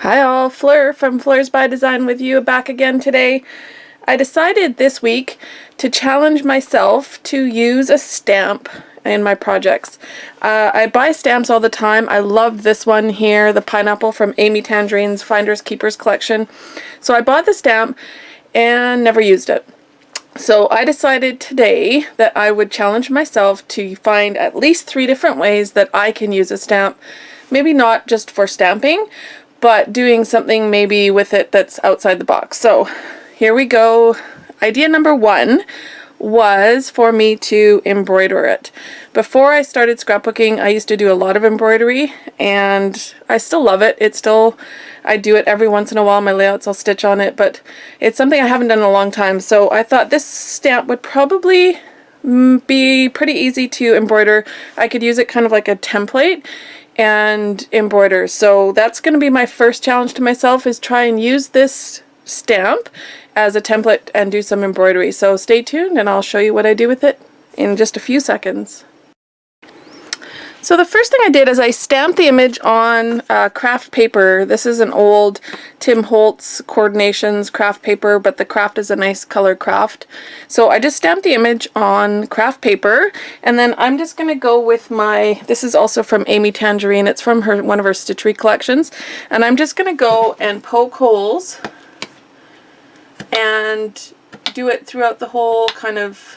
Hi all, Fleur from Fleurs by Design with you, back again today. I decided this week to challenge myself to use a stamp in my projects. I buy stamps all the time. I love this one here, the pineapple from Amy Tangerine's Finders Keepers collection. So I bought the stamp and never used it. So I decided today that I would challenge myself to find at least 3 different ways that I can use a stamp. Maybe not just for stamping, but doing something maybe with it that's outside the box. So here we go. Idea number 1 was for me to embroider it. Before I started scrapbooking, I used to do a lot of embroidery, and I still love it. I do it every once in a while. My layouts, I'll stitch on it, but it's something I haven't done in a long time. So I thought this stamp would probably be pretty easy to embroider. I could use it kind of like a template and embroider. So that's going to be my first challenge to myself, is try and use this stamp as a template and do some embroidery. So stay tuned and I'll show you what I do with it in just a few seconds. So the first thing I did is I stamped the image on craft paper. This is an old Tim Holtz Coordinations craft paper, but the craft is a nice color craft. So I just stamped the image on craft paper, and then I'm just going to go with this is also from Amy Tangerine. It's from one of her stitchery collections. And I'm just going to go and poke holes and do it throughout the whole kind of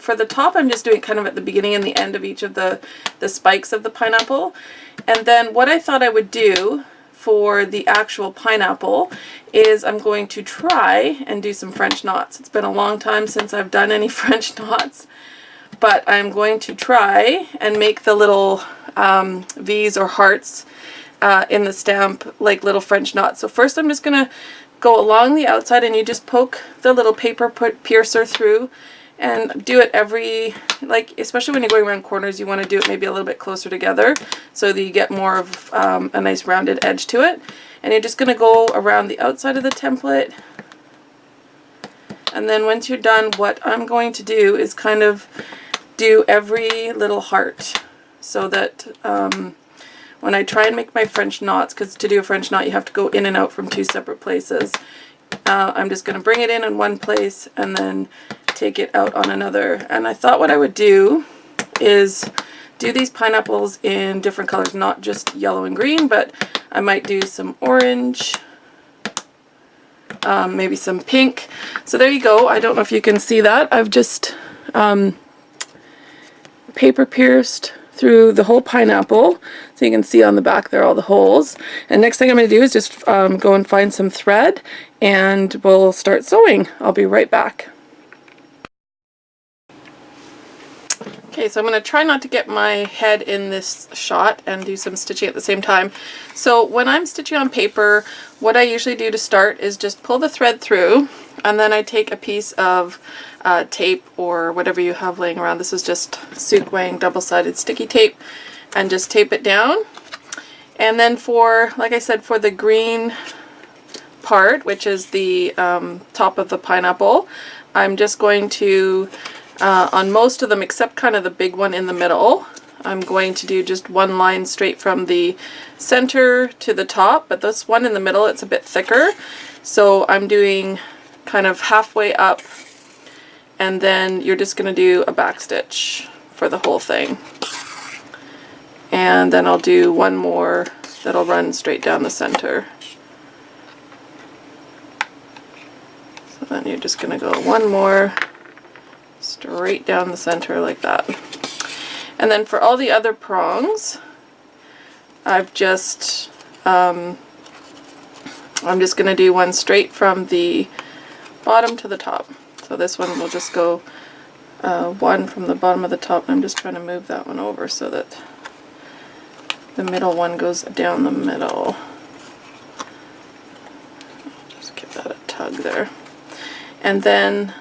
for the top. I'm just doing kind of at the beginning and the end of each of the spikes of the pineapple. And then what I thought I would do for the actual pineapple is I'm going to try and do some French knots. It's been a long time since I've done any French knots, but I'm going to try and make the little V's or hearts in the stamp like little French knots. So first I'm just going to go along the outside, and you just poke the little paper piercer through, and do it especially when you're going around corners, you want to do it maybe a little bit closer together so that you get more of a nice rounded edge to it. And you're just going to go around the outside of the template. And then once you're done, what I'm going to do is kind of do every little heart, so that when I try and make my French knots, because to do a French knot you have to go in and out from 2 separate places, I'm just going to bring it in one place and then take it out on another. And I thought what I would do is do these pineapples in different colors, not just yellow and green, but I might do some orange, maybe some pink. So there you go. I don't know if you can see that. I've just paper pierced through the whole pineapple, so you can see on the back there all the holes. And next thing I'm going to do is just go and find some thread, and we'll start sewing. I'll be right back. Okay, so I'm going to try not to get my head in this shot and do some stitching at the same time. So when I'm stitching on paper, what I usually do to start is just pull the thread through, and then I take a piece of tape or whatever you have laying around. This is just Sukewang double-sided sticky tape, and just tape it down. And then like I said, for the green part, which is the top of the pineapple, I'm just going to on most of them, except kind of the big one in the middle, I'm going to do just one line straight from the center to the top, but this one in the middle, it's a bit thicker, so I'm doing kind of halfway up, and then you're just going to do a back stitch for the whole thing. And then I'll do one more that'll run straight down the center. So then you're just going to go one more straight down the center like that. And then for all the other prongs, I'm just going to do one straight from the bottom to the top. So this one will just go one from the bottom of the top. I'm just trying to move that one over so that the middle one goes down the middle. Just give that a tug there. And then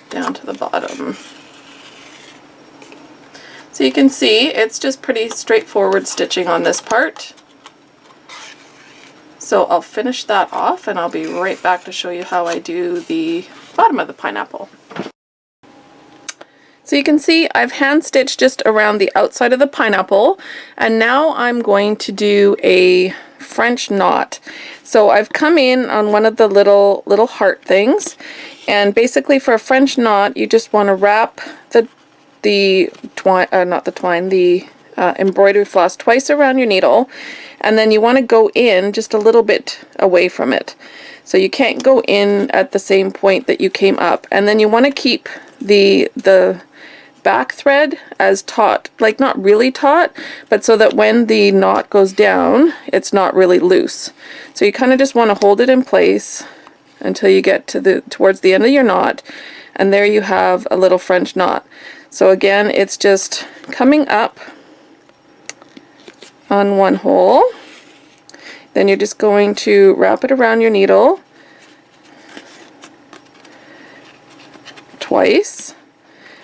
down to the bottom. So you can see it's just pretty straightforward stitching on this part. So I'll finish that off and I'll be right back to show you how I do the bottom of the pineapple. So you can see I've hand stitched just around the outside of the pineapple, and now I'm going to do a French knot. So I've come in on one of the little heart things, and basically for a French knot, you just want to wrap the twine, not the twine, the embroidery floss twice around your needle, and then you want to go in just a little bit away from it. So you can't go in at the same point that you came up, and then you want to keep the back thread as taut, like not really taut, but so that when the knot goes down, it's not really loose. So you kind of just want to hold it in place until you get to towards the end of your knot, and there you have a little French knot. So again, it's just coming up on one hole, then you're just going to wrap it around your needle twice,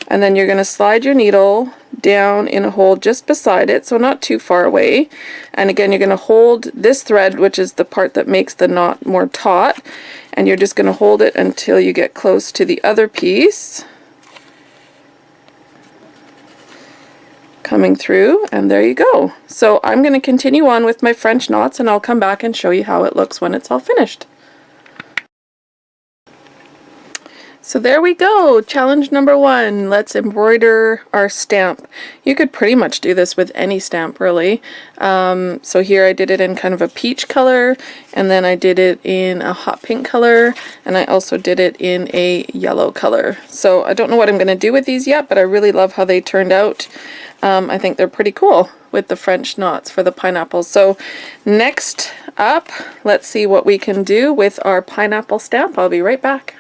and then you're going to slide your needle down in a hole just beside it, so not too far away. And again, you're going to hold this thread, which is the part that makes the knot more taut, and you're just going to hold it until you get close to the other piece coming through, and there you go. So I'm going to continue on with my French knots, and I'll come back and show you how it looks when it's all finished. So there we go, challenge number 1. Let's embroider our stamp. You could pretty much do this with any stamp, really. So here I did it in kind of a peach color, and then I did it in a hot pink color, and I also did it in a yellow color. So I don't know what I'm going to do with these yet, but I really love how they turned out. I think they're pretty cool with the French knots for the pineapples. So next up, let's see what we can do with our pineapple stamp. I'll be right back.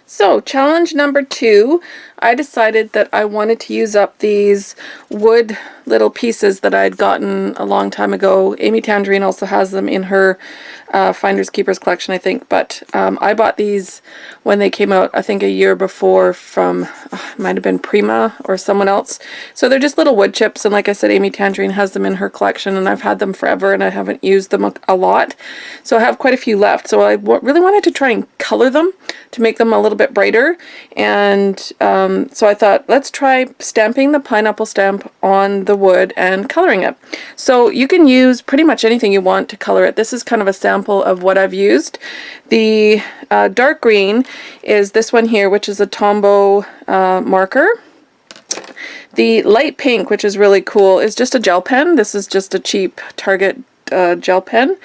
So challenge number 2, I decided that I wanted to use up these wood little pieces that I'd gotten a long time ago. Amy Tangerine also has them in her Finders Keepers collection, I think, but I bought these when they came out, I think a year before, from, might have been Prima or someone else. So they're just little wood chips, and like I said, Amy Tangerine has them in her collection, and I've had them forever, and I haven't used them a lot. So I have quite a few left, so I really wanted to try and color them to make them a little bit brighter, and so I thought, let's try stamping the pineapple stamp on the wood and coloring it. So you can use pretty much anything you want to color it. This is kind of a sample of what I've used. The dark green is this one here, which is a Tombow marker. The light pink, which is really cool, is just a gel pen. This is just a cheap Target gel pen.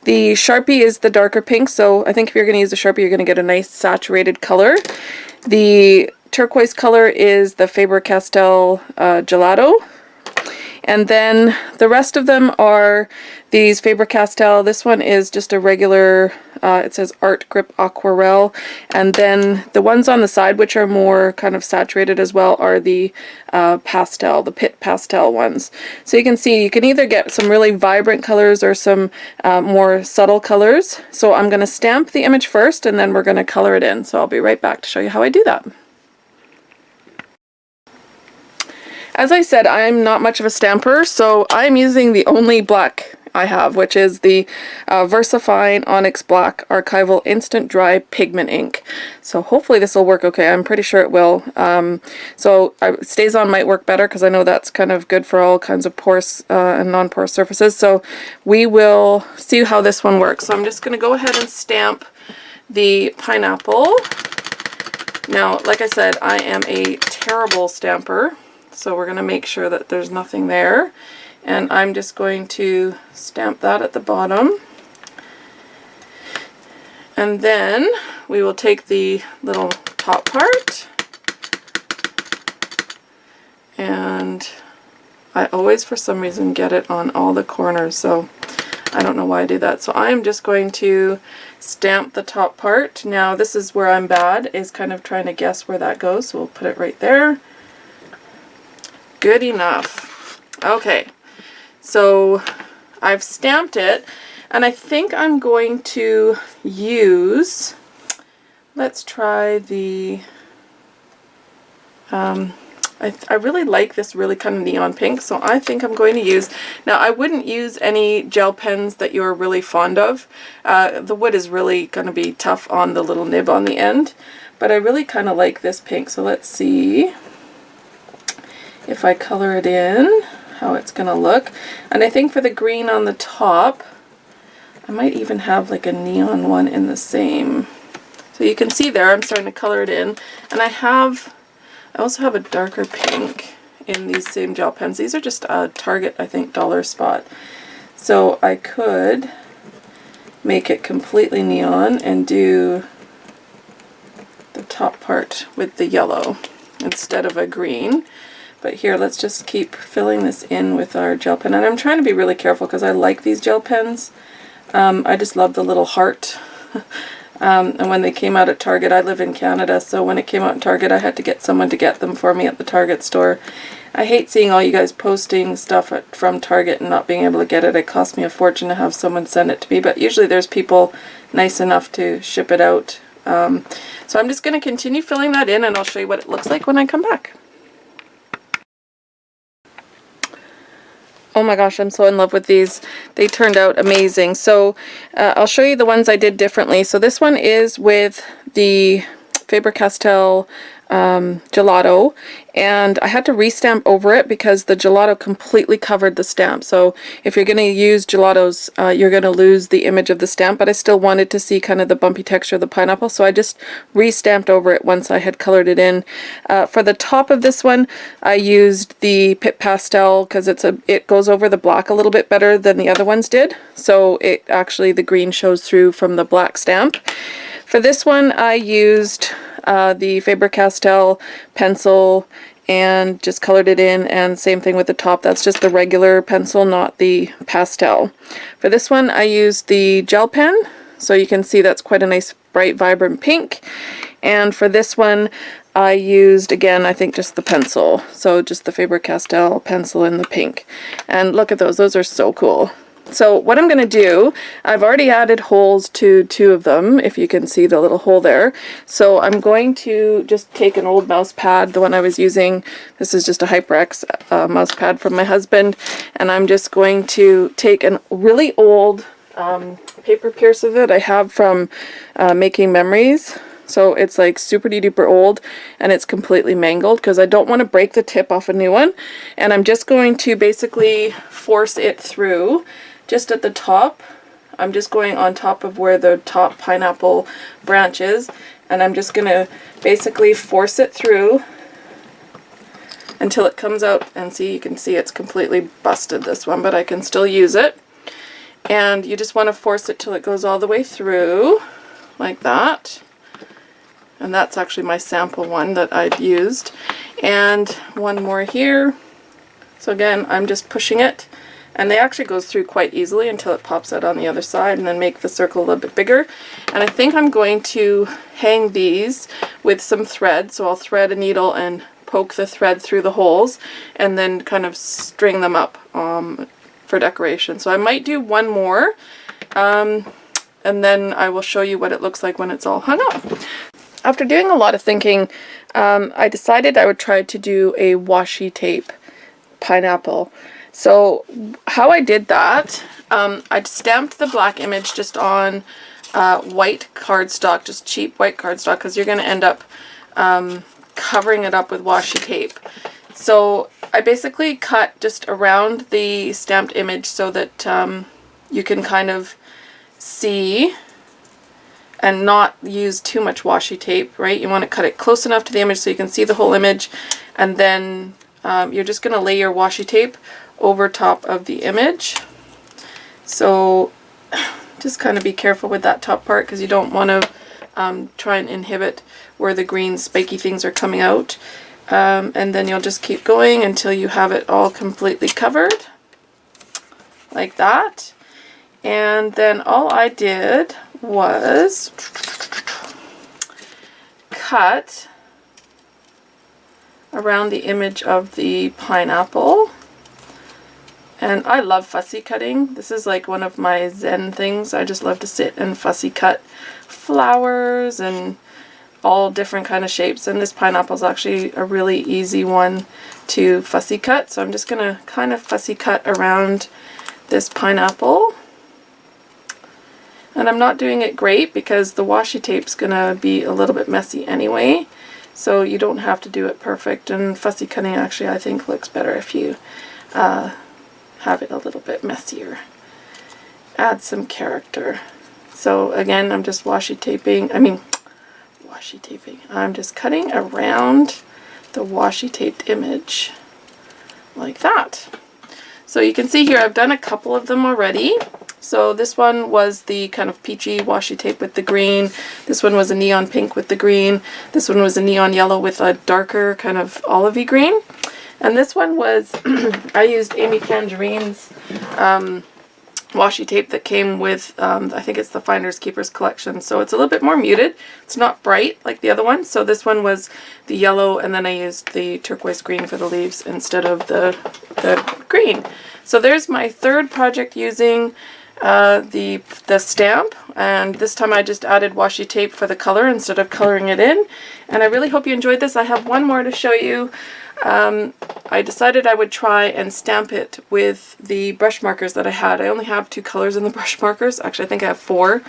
The Sharpie is the darker pink, so I think if you're going to use a Sharpie, you're going to get a nice saturated color. The turquoise color is the Faber-Castell Gelato. And then the rest of them are these Faber-Castell. This one is just a regular, it says Art Grip Aquarelle. And then the ones on the side, which are more kind of saturated as well, are the pastel, the Pitt Pastel ones. So you can see you can either get some really vibrant colors or some more subtle colors. So I'm going to stamp the image first, and then we're going to color it in. So I'll be right back to show you how I do that. As I said, I'm not much of a stamper, so I'm using the only black I have, which is the VersaFine Onyx Black Archival Instant Dry Pigment Ink. So hopefully this will work okay. I'm pretty sure it will. So StazOn might work better because I know that's kind of good for all kinds of porous and non-porous surfaces. So we will see how this one works. So I'm just going to go ahead and stamp the pineapple. Now, like I said, I am a terrible stamper. So we're going to make sure that there's nothing there. And I'm just going to stamp that at the bottom. And then we will take the little top part. And I always, for some reason, get it on all the corners. So I don't know why I do that. So I'm just going to stamp the top part. Now this is where I'm bad, is kind of trying to guess where that goes. So we'll put it right there. Good enough. Okay, so I've stamped it, and I think I'm going to use, let's try the, I really like this really kind of neon pink, so I think I'm going to use, now I wouldn't use any gel pens that you're really fond of. The wood is really going to be tough on the little nib on the end, but I really kind of like this pink, so let's see if I color it in, how it's gonna look. And I think for the green on the top, I might even have like a neon one in the same. So you can see there, I'm starting to color it in. And I also have a darker pink in these same gel pens. These are just a Target, I think, dollar spot. So I could make it completely neon and do the top part with the yellow instead of a green. But here, let's just keep filling this in with our gel pen. And I'm trying to be really careful because I like these gel pens. I just love the little heart. And when they came out at Target, I live in Canada, so when it came out in Target, I had to get someone to get them for me at the Target store. I hate seeing all you guys posting stuff from Target and not being able to get it. It cost me a fortune to have someone send it to me, but usually there's people nice enough to ship it out. So I'm just going to continue filling that in, and I'll show you what it looks like when I come back. Oh my gosh, I'm so in love with these. They turned out amazing. So I'll show you the ones I did differently. So this one is with the Faber-Castell gelato, and I had to restamp over it because the gelato completely covered the stamp. So if you're going to use gelatos, you're going to lose the image of the stamp, but I still wanted to see kind of the bumpy texture of the pineapple, so I just restamped over it once I had colored it in. For the top of this one, I used the Pitt Pastel because it goes over the black a little bit better than the other ones did, so it actually, the green shows through from the black stamp. For this one, I used the Faber-Castell pencil and just colored it in, and same thing with the top. That's just the regular pencil, not the pastel. For this one, I used the gel pen, so you can see that's quite a nice bright vibrant pink. And for this one, I used, again, I think just the pencil, so just the Faber-Castell pencil in the pink. And look at those are so cool. So what I'm going to do, I've already added holes to 2 of them, if you can see the little hole there. So I'm going to just take an old mouse pad, the one I was using. This is just a HyperX mouse pad from my husband. And I'm just going to take a really old paper piercer that I have from Making Memories. So it's like super duper old, and it's completely mangled because I don't want to break the tip off a new one. And I'm just going to basically force it through. Just at the top, I'm just going on top of where the top pineapple branch is, and I'm just going to basically force it through until it comes out. And see, you can see it's completely busted, this one, but I can still use it. And you just want to force it till it goes all the way through, like that. And that's actually my sample one that I'd used. And one more here. So again, I'm just pushing it, and it actually goes through quite easily until it pops out on the other side, and then make the circle a little bit bigger. And I think I'm going to hang these with some thread. So I'll thread a needle and poke the thread through the holes, and then kind of string them up for decoration. So I might do one more, and then I will show you what it looks like when it's all hung up. After doing a lot of thinking, I decided I would try to do a washi tape pineapple. So how I did that, I stamped the black image just on white cardstock, just cheap white cardstock, because you're going to end up covering it up with washi tape. So I basically cut just around the stamped image so that you can kind of see and not use too much washi tape, right? You want to cut it close enough to the image so you can see the whole image, and then you're just going to lay your washi tape over top of the image. So just kind of be careful with that top part because you don't want to try and inhibit where the green spiky things are coming out. And then you'll just keep going until you have it all completely covered, like that. And then all I did was cut around the image of the pineapple. And I love fussy cutting. This is like one of my zen things. I just love to sit and fussy cut flowers and all different kind of shapes. And this pineapple is actually a really easy one to fussy cut. So I'm just going to kind of fussy cut around this pineapple. And I'm not doing it great because the washi tape's going to be a little bit messy anyway. So you don't have to do it perfect. And fussy cutting actually I think looks better if you have it a little bit messier. Add some character. So again, I'm just I'm just cutting around the washi taped image like that. So you can see here I've done a couple of them already. So this one was the kind of peachy washi tape with the green. This one was a neon pink with the green. This one was a neon yellow with a darker kind of olivey green. And this one was, I used Amy Tangerine's washi tape that came with, I think it's the Finders Keepers collection. So it's a little bit more muted. It's not bright like the other one. So this one was the yellow, and then I used the turquoise green for the leaves instead of the green. So there's my third project using the stamp, and this time I just added washi tape for the color instead of coloring it in. And I really hope you enjoyed this. I have one more to show you. I decided I would try and stamp it with the brush markers that I had. I only have 2 colors in the brush markers. Actually, I think I have 4.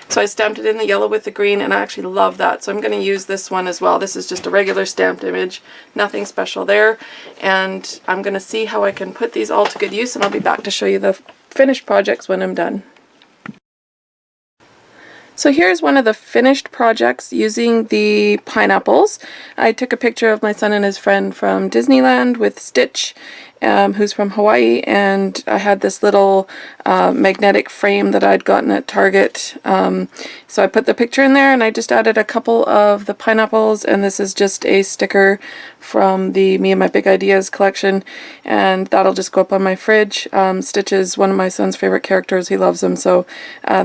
So I stamped it in the yellow with the green, and I actually love that. So I'm going to use this one as well. This is just a regular stamped image, nothing special there. And I'm going to see how I can put these all to good use, and I'll be back to show you the finished projects when I'm done. So here's one of the finished projects using the pineapples. I took a picture of my son and his friend from Disneyland with Stitch, who's from Hawaii, and I had this little magnetic frame that I'd gotten at Target. So I put the picture in there, and I just added a couple of the pineapples, and this is just a sticker from the Me and My Big Ideas collection, and that'll just go up on my fridge. Stitch is one of my son's favorite characters. He loves them, so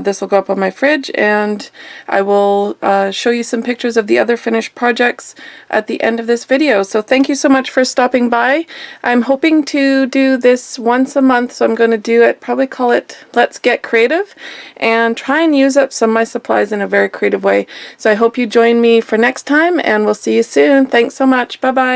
this will go up on my fridge, and I will show you some pictures of the other finished projects at the end of this video. So thank you so much for stopping by. I'm hoping to do this once a month, so I'm going to do it, probably call it Let's Get Creative, and try and use up some of my supplies in a very creative way. So I hope you join me for next time, and we'll see you soon. Thanks so much. Bye-bye.